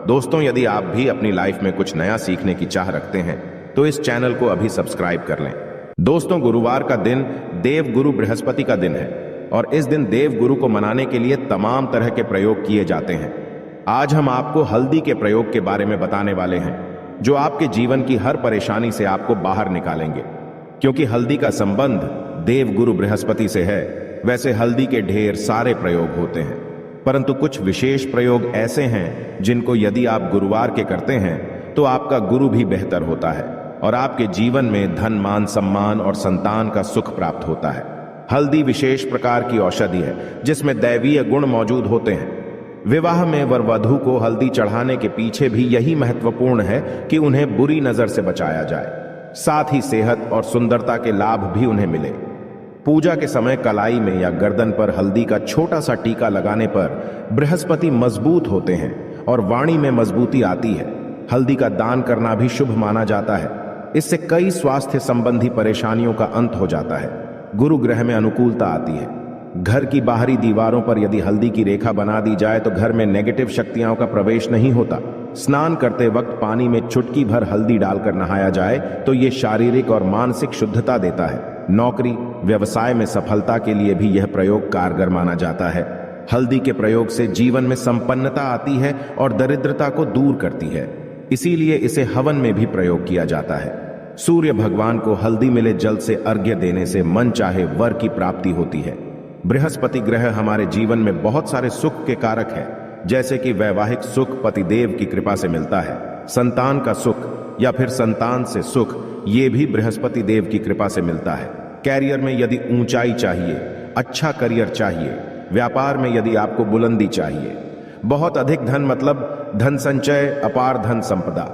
दोस्तों, यदि आप भी अपनी लाइफ में कुछ नया सीखने की चाह रखते हैं तो इस चैनल को अभी सब्सक्राइब कर लें। दोस्तों, गुरुवार का दिन देव गुरु बृहस्पति का दिन है और इस दिन देव गुरु को मनाने के लिए तमाम तरह के प्रयोग किए जाते हैं। आज हम आपको हल्दी के प्रयोग के बारे में बताने वाले हैं जो आपके जीवन की हर परेशानी से आपको बाहर निकालेंगे। क्योंकि हल्दी का संबंध देव गुरु बृहस्पति से है, वैसे हल्दी के ढेर सारे प्रयोग होते हैं, परंतु कुछ विशेष प्रयोग ऐसे हैं जिनको यदि आप गुरुवार के करते हैं तो आपका गुरु भी बेहतर होता है और आपके जीवन में धन, मान, सम्मान और संतान का सुख प्राप्त होता है। हल्दी विशेष प्रकार की औषधि है जिसमें दैवीय गुण मौजूद होते हैं। विवाह में वर वधू को हल्दी चढ़ाने के पीछे भी यही महत्वपूर्ण है कि उन्हें बुरी नजर से बचाया जाए, साथ ही सेहत और सुंदरता के लाभ भी उन्हें मिले। पूजा के समय कलाई में या गर्दन पर हल्दी का छोटा सा टीका लगाने पर बृहस्पति मजबूत होते हैं और वाणी में मजबूती आती है। हल्दी का दान करना भी शुभ माना जाता है। इससे कई स्वास्थ्य संबंधी परेशानियों का अंत हो जाता है। गुरु ग्रह में अनुकूलता आती है। घर की बाहरी दीवारों पर यदि हल्दी की रेखा बना दी जाए तो घर में नेगेटिव शक्तियों का प्रवेश नहीं होता। स्नान करते वक्त पानी में चुटकी भर हल्दी डालकर नहाया जाए तो ये शारीरिक और मानसिक शुद्धता देता है। नौकरी, व्यवसाय में सफलता के लिए भी यह प्रयोग कारगर माना जाता है। हल्दी के प्रयोग से जीवन में संपन्नता आती है और दरिद्रता को दूर करती है, इसीलिए इसे हवन में भी प्रयोग किया जाता है। सूर्य भगवान को हल्दी मिले जल से अर्घ्य देने से मन चाहे वर की प्राप्ति होती है। बृहस्पति ग्रह हमारे जीवन में बहुत सारे सुख के कारक है, जैसे कि वैवाहिक सुख पतिदेव की कृपा से मिलता है, संतान का सुख या फिर संतान से सुख ये भी बृहस्पति देव की कृपा से मिलता है। कैरियर में यदि ऊंचाई चाहिए, अच्छा करियर चाहिए, व्यापार में यदि आपको बुलंदी चाहिए, बहुत अधिक धन मतलब धन संचय, अपार धन संपदा,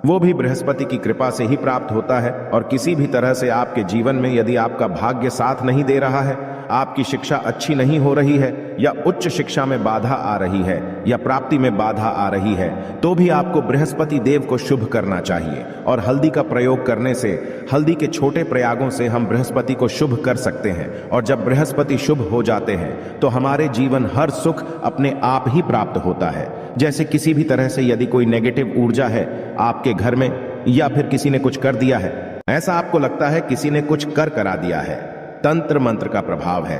वो भी बृहस्पति की कृपा से ही प्राप्त होता है। और किसी भी तरह से आपके जीवन में यदि आपका भाग्य साथ नहीं दे रहा है, आपकी शिक्षा अच्छी नहीं हो रही है या उच्च शिक्षा में बाधा आ रही है या प्राप्ति में बाधा आ रही है, तो भी आपको बृहस्पति देव को शुभ करना चाहिए। और हल्दी का प्रयोग करने से, हल्दी के छोटे प्रयागों से हम बृहस्पति को शुभ कर सकते हैं। और जब बृहस्पति शुभ हो जाते हैं तो हमारे जीवन हर सुख अपने आप ही प्राप्त होता है। जैसे किसी भी तरह से यदि कोई नेगेटिव ऊर्जा है आपके घर में या फिर किसी ने कुछ कर दिया है, ऐसा आपको लगता है किसी ने कुछ करा दिया है, तंत्र मंत्र का प्रभाव है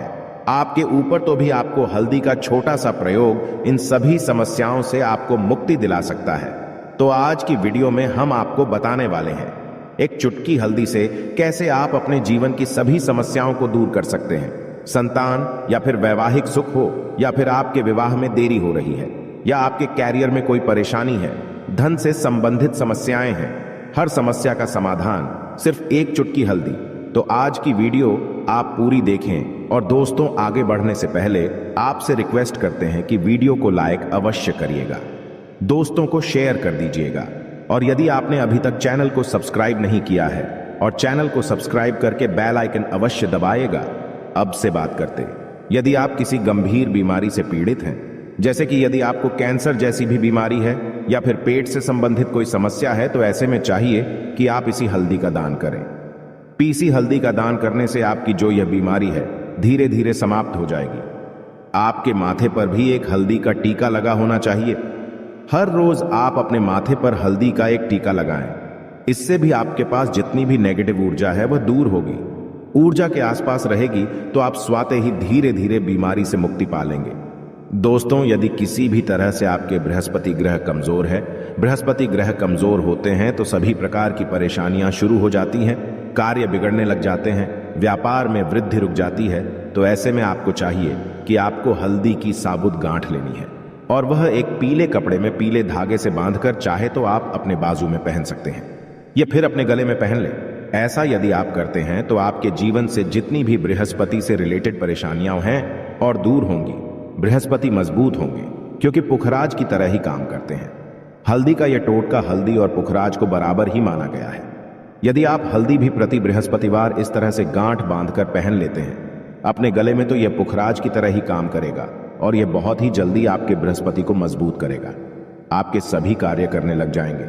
आपके ऊपर, तो भी आपको हल्दी का छोटा सा प्रयोग इन सभी समस्याओं से आपको मुक्ति दिला सकता है। तो आज की वीडियो में हम आपको बताने वाले हैं एक चुटकी हल्दी से कैसे आप अपने जीवन की सभी समस्याओं को दूर कर सकते हैं। संतान या फिर वैवाहिक सुख हो या फिर आपके विवाह में देरी हो रही है या आपके कैरियर में कोई परेशानी है, धन से संबंधित समस्याएं हैं, हर समस्या का समाधान सिर्फ एक चुटकी हल्दी। तो आज की वीडियो आप पूरी देखें। और दोस्तों, आगे बढ़ने से पहले आपसे रिक्वेस्ट करते हैं कि वीडियो को लाइक अवश्य करिएगा, दोस्तों को शेयर कर दीजिएगा और यदि आपने अभी तक चैनल को सब्सक्राइब नहीं किया है और चैनल को सब्सक्राइब करके बेल आइकन अवश्य दबाइएगा। अब से बात करते हैं, यदि आप किसी गंभीर बीमारी से पीड़ित हैं, जैसे कि यदि आपको कैंसर जैसी भी बीमारी है या फिर पेट से संबंधित कोई समस्या है, तो ऐसे में चाहिए कि आप इसी हल्दी का दान करें। पीसी हल्दी का दान करने से आपकी जो यह बीमारी है धीरे धीरे समाप्त हो जाएगी। आपके माथे पर भी एक हल्दी का टीका लगा होना चाहिए। हर रोज आप अपने माथे पर हल्दी का एक टीका लगाएं। इससे भी आपके पास जितनी भी नेगेटिव ऊर्जा है वह दूर होगी। ऊर्जा के आसपास रहेगी तो आप स्वाते ही धीरे धीरे बीमारी से मुक्ति पा लेंगे। दोस्तों, यदि किसी भी तरह से आपके बृहस्पति ग्रह कमजोर है, बृहस्पति ग्रह कमजोर होते हैं तो सभी प्रकार की परेशानियां शुरू हो जाती हैं, कार्य बिगड़ने लग जाते हैं, व्यापार में वृद्धि रुक जाती है। तो ऐसे में आपको चाहिए कि आपको हल्दी की साबुत गांठ लेनी है और वह एक पीले कपड़े में पीले धागे से बांधकर चाहे तो आप अपने बाजू में पहन सकते हैं या फिर अपने गले में पहन लें। ऐसा यदि आप करते हैं तो आपके जीवन से जितनी भी बृहस्पति से रिलेटेड परेशानियां हैं और दूर होंगी। बृहस्पति मजबूत होंगे क्योंकि पुखराज की तरह ही काम करते हैं। हल्दी का यह टोटका हल्दी और पुखराज को बराबर ही माना गया है। यदि आप हल्दी भी प्रति बृहस्पतिवार इस तरह से गांठ बांधकर पहन लेते हैं अपने गले में, तो यह पुखराज की तरह ही काम करेगा और यह बहुत ही जल्दी आपके बृहस्पति को मजबूत करेगा। आपके सभी कार्य करने लग जाएंगे,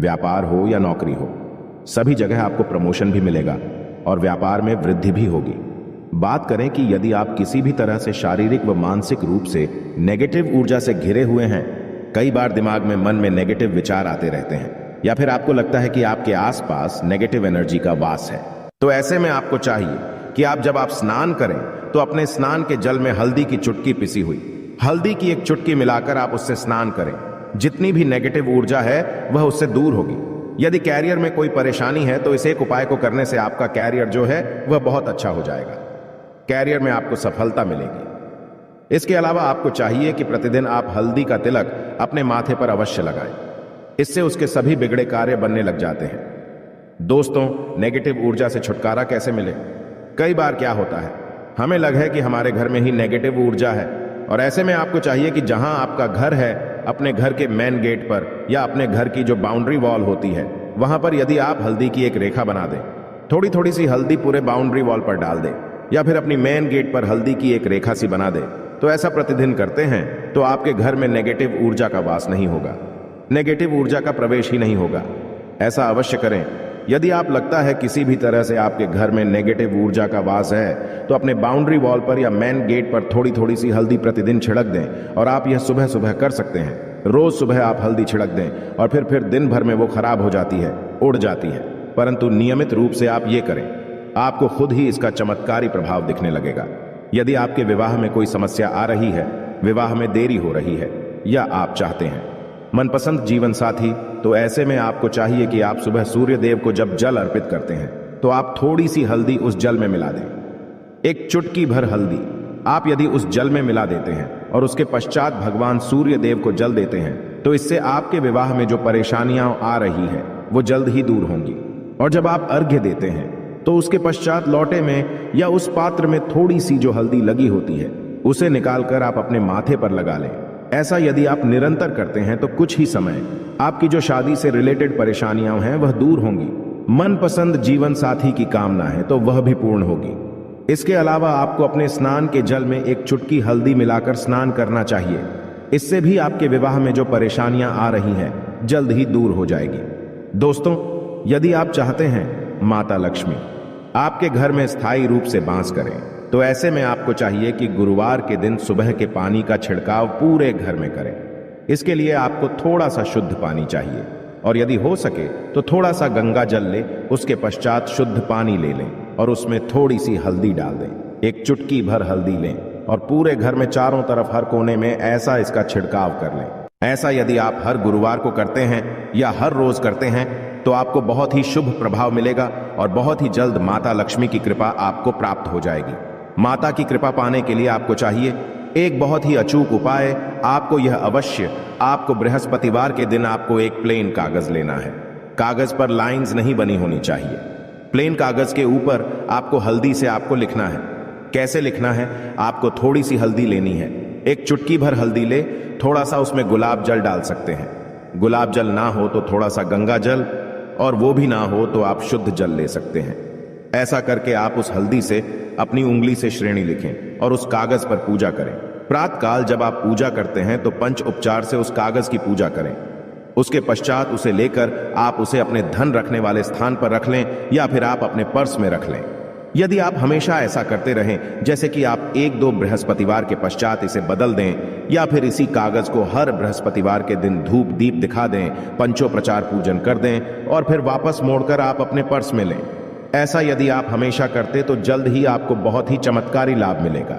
व्यापार हो या नौकरी हो, सभी जगह आपको प्रमोशन भी मिलेगा और व्यापार में वृद्धि भी होगी। बात करें कि यदि आप किसी भी तरह से शारीरिक व मानसिक रूप से नेगेटिव ऊर्जा से घिरे हुए हैं कई बार दिमाग में मन में नेगेटिव विचार आते रहते हैं, या फिर आपको लगता है कि आपके आसपास नेगेटिव एनर्जी का वास है। तो ऐसे में आपको चाहिए कि जब आप स्नान करें तो अपने स्नान के जल में हल्दी की चुटकी पिसी हुई हल्दी की एक चुटकी मिलाकर आप उससे स्नान करें। जितनी भी नेगेटिव ऊर्जा है वह उससे दूर होगी। यदि कैरियर में कोई परेशानी है तो इस एक उपाय को करने से आपका कैरियर जो है वह बहुत अच्छा हो जाएगा। कैरियर में आपको सफलता मिलेगी। इसके अलावा आपको चाहिए कि प्रतिदिन आप हल्दी का तिलक अपने माथे पर अवश्य लगाएं। इससे उसके सभी बिगड़े कार्य बनने लग जाते हैं। दोस्तों, नेगेटिव ऊर्जा से छुटकारा कैसे मिले? कई बार क्या होता है, हमें लग है कि हमारे घर में ही नेगेटिव ऊर्जा है, और ऐसे में आपको चाहिए कि जहां आपका घर है, अपने घर के मेन गेट पर या अपने घर की जो बाउंड्री वॉल होती है वहां पर यदि आप हल्दी की एक रेखा बना दें, थोड़ी थोड़ी सी हल्दी पूरे बाउंड्री वॉल पर डाल दें, या फिर अपनी मेन गेट पर हल्दी की एक रेखा सी बना दें, तो ऐसा प्रतिदिन करते हैं तो आपके घर में नेगेटिव ऊर्जा का वास नहीं होगा, नेगेटिव ऊर्जा का प्रवेश ही नहीं होगा। ऐसा अवश्य करें। यदि आप लगता है किसी भी तरह से आपके घर में नेगेटिव ऊर्जा का वास है, तो अपने बाउंड्री वॉल पर या मेन गेट पर थोड़ी थोड़ी सी हल्दी प्रतिदिन छिड़क दें, और आप यह सुबह सुबह कर सकते हैं। रोज सुबह आप हल्दी छिड़क दें और फिर दिन भर में वो खराब हो जाती है, उड़ जाती है, परंतु नियमित रूप से आप ये करें, आपको खुद ही इसका चमत्कारी प्रभाव दिखने लगेगा। यदि आपके विवाह में कोई समस्या आ रही है, विवाह में देरी हो रही है, या आप चाहते हैं मनपसंद जीवन साथी, तो ऐसे में आपको चाहिए कि आप सुबह सूर्य देव को जब जल अर्पित करते हैं तो आप थोड़ी सी हल्दी उस जल में मिला दें। एक चुटकी भर हल्दी आप यदि उस जल में मिला देते हैं और उसके पश्चात भगवान सूर्य देव को जल देते हैं, तो इससे आपके विवाह में जो परेशानियां आ रही है वो जल्द ही दूर होंगी। और जब आप अर्घ्य देते हैं तो उसके पश्चात लोटे में या उस पात्र में थोड़ी सी जो हल्दी लगी होती है उसे निकालकर आप अपने माथे पर लगा लें। ऐसा यदि आप निरंतर करते हैं तो कुछ ही समय आपकी जो शादी से रिलेटेड परेशानियां हैं वह दूर होंगी। मनपसंद जीवन साथी की कामना है तो वह भी पूर्ण होगी। इसके अलावा आपको अपने स्नान के जल में एक चुटकी हल्दी मिलाकर स्नान करना चाहिए। इससे भी आपके विवाह में जो परेशानियां आ रही हैं जल्द ही दूर हो जाएगी। दोस्तों, यदि आप चाहते हैं माता लक्ष्मी आपके घर में स्थायी रूप से वास करें, तो ऐसे में आपको चाहिए कि गुरुवार के दिन सुबह के पानी का छिड़काव पूरे घर में करें। इसके लिए आपको थोड़ा सा शुद्ध पानी चाहिए, और यदि हो सके तो थोड़ा सा गंगा जल ले, उसके पश्चात शुद्ध पानी ले लें और उसमें थोड़ी सी हल्दी डाल दें। एक चुटकी भर हल्दी लें और पूरे घर में चारों तरफ हर कोने में ऐसा इसका छिड़काव कर लें। ऐसा यदि आप हर गुरुवार को करते हैं या हर रोज करते हैं तो आपको बहुत ही शुभ प्रभाव मिलेगा और बहुत ही जल्द माता लक्ष्मी की कृपा आपको प्राप्त हो जाएगी। माता की कृपा पाने के लिए आपको चाहिए एक बहुत ही अचूक उपाय। आपको यह अवश्य आपको बृहस्पतिवार के दिन आपको एक प्लेन कागज लेना है। कागज पर लाइंस नहीं बनी होनी चाहिए। प्लेन कागज के ऊपर आपको हल्दी से आपको लिखना है। कैसे लिखना है? आपको थोड़ी सी हल्दी लेनी है, एक चुटकी भर हल्दी ले, थोड़ा सा उसमें गुलाब जल डाल सकते हैं। गुलाब जल ना हो तो थोड़ा सा गंगा जल, और वो भी ना हो तो आप शुद्ध जल ले सकते हैं। ऐसा करके आप उस हल्दी से अपनी उंगली से श्रेणी लिखें और उस कागज पर पूजा करें। प्रातःकाल जब आप पूजा करते हैं तो पंच उपचार से उस कागज की पूजा करें। उसके पश्चात उसे लेकर आप उसे अपने धन रखने वाले स्थान पर रख लें या फिर आप अपने पर्स में रख लें। यदि आप हमेशा ऐसा करते रहें, जैसे कि आप 1-2 बृहस्पतिवार के पश्चात इसे बदल दें या फिर इसी कागज को हर बृहस्पतिवार के दिन धूप दीप दिखा दें, पंचोपचार पूजन कर दें और फिर वापस मोड़कर आप अपने पर्स में लें। ऐसा यदि आप हमेशा करते तो जल्द ही आपको बहुत ही चमत्कारी लाभ मिलेगा।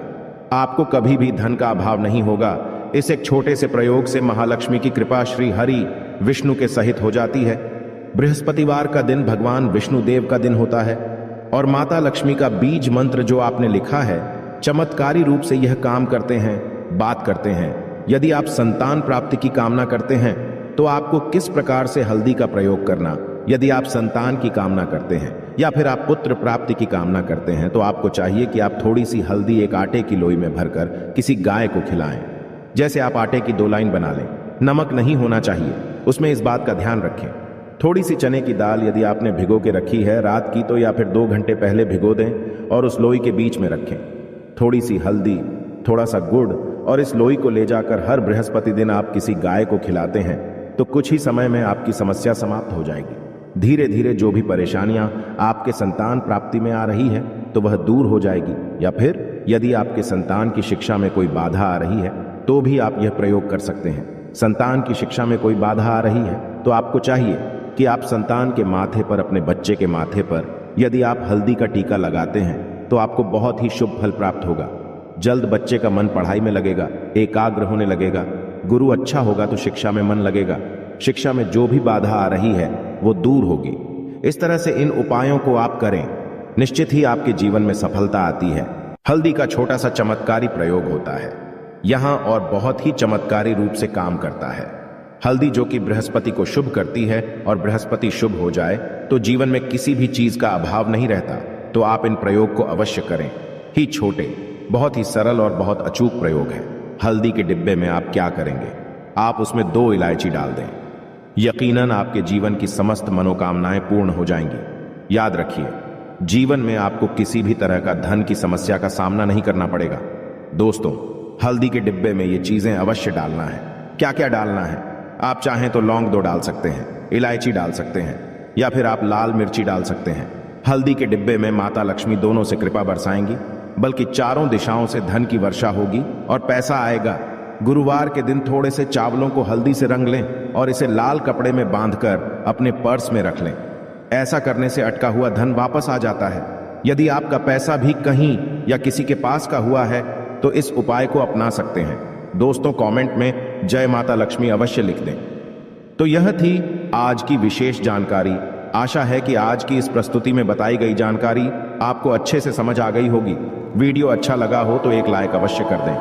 आपको कभी भी धन का अभाव नहीं होगा। इस एक छोटे से प्रयोग से महालक्ष्मी की कृपा श्री हरि विष्णु के सहित हो जाती है। बृहस्पतिवार का दिन भगवान विष्णु देव का दिन होता है और माता लक्ष्मी का बीज मंत्र जो आपने लिखा है चमत्कारी रूप से यह काम करते हैं, बात करते हैं। यदि आप संतान प्राप्ति की कामना करते हैं तो आपको किस प्रकार से हल्दी का प्रयोग करना, यदि आप संतान की कामना करते हैं या फिर आप पुत्र प्राप्ति की कामना करते हैं तो आपको चाहिए कि आप थोड़ी सी हल्दी एक आटे की लोई में भरकर किसी गाय को खिलाएं। जैसे आप आटे की 2 लाइन बना लें। नमक नहीं होना चाहिए, उसमें इस बात का ध्यान रखें। थोड़ी सी चने की दाल यदि आपने भिगो के रखी है रात की तो या फिर 2 घंटे पहले भिगो दें और उस लोई के बीच में रखें। थोड़ी सी हल्दी, थोड़ा सा गुड़, और इस लोई को ले जाकर हर बृहस्पति दिन आप किसी गाय को खिलाते हैं तो कुछ ही समय में आपकी समस्या समाप्त हो जाएगी। धीरे धीरे जो भी परेशानियां आपके संतान प्राप्ति में आ रही है तो वह दूर हो जाएगी। या फिर यदि आपके संतान की शिक्षा में कोई बाधा आ रही है तो भी आप यह प्रयोग कर सकते हैं। संतान की शिक्षा में कोई बाधा आ रही है तो आपको चाहिए कि आप संतान के माथे पर, अपने बच्चे के माथे पर यदि आप हल्दी का टीका लगाते हैं तो आपको बहुत ही शुभ फल प्राप्त होगा। जल्द बच्चे का मन पढ़ाई में लगेगा, एकाग्र होने लगेगा। गुरु अच्छा होगा तो शिक्षा में मन लगेगा। शिक्षा में जो भी बाधा आ रही है वो दूर होगी। इस तरह से इन उपायों को आप करें, निश्चित ही आपके जीवन में सफलता आती है। हल्दी का छोटा सा चमत्कारी प्रयोग होता है यहां और बहुत ही चमत्कारी रूप से काम करता है। हल्दी जो कि बृहस्पति को शुभ करती है और बृहस्पति शुभ हो जाए तो जीवन में किसी भी चीज का अभाव नहीं रहता। तो आप इन प्रयोग को अवश्य करें। ही छोटे, बहुत ही सरल और बहुत अचूक प्रयोग है। हल्दी के डिब्बे में आप क्या करेंगे, आप उसमें 2 इलायची डाल दें। यकीनन आपके जीवन की समस्त मनोकामनाएं पूर्ण हो जाएंगी। याद रखिए, जीवन में आपको किसी भी तरह का धन की समस्या का सामना नहीं करना पड़ेगा। दोस्तों, हल्दी के डिब्बे में ये चीजें अवश्य डालना है। क्या क्या डालना है, आप चाहें तो लौंग 2 डाल सकते हैं, इलायची डाल सकते हैं, या फिर आप लाल मिर्ची डाल सकते हैं। हल्दी के डिब्बे में माता लक्ष्मी दोनों से कृपा बरसाएंगी, बल्कि चारों दिशाओं से धन की वर्षा होगी और पैसा आएगा। गुरुवार के दिन थोड़े से चावलों को हल्दी से रंग लें और इसे लाल कपड़े में बांधकर अपने पर्स में रख लें। ऐसा करने से अटका हुआ धन वापस आ जाता है। यदि आपका पैसा भी कहीं या किसी के पास का हुआ है तो इस उपाय को अपना सकते हैं। दोस्तों, कमेंट में जय माता लक्ष्मी अवश्य लिख दें। तो यह थी आज की विशेष जानकारी। आशा है कि आज की इस प्रस्तुति में बताई गई जानकारी आपको अच्छे से समझ आ गई होगी। वीडियो अच्छा लगा हो तो एक लाइक अवश्य कर दें।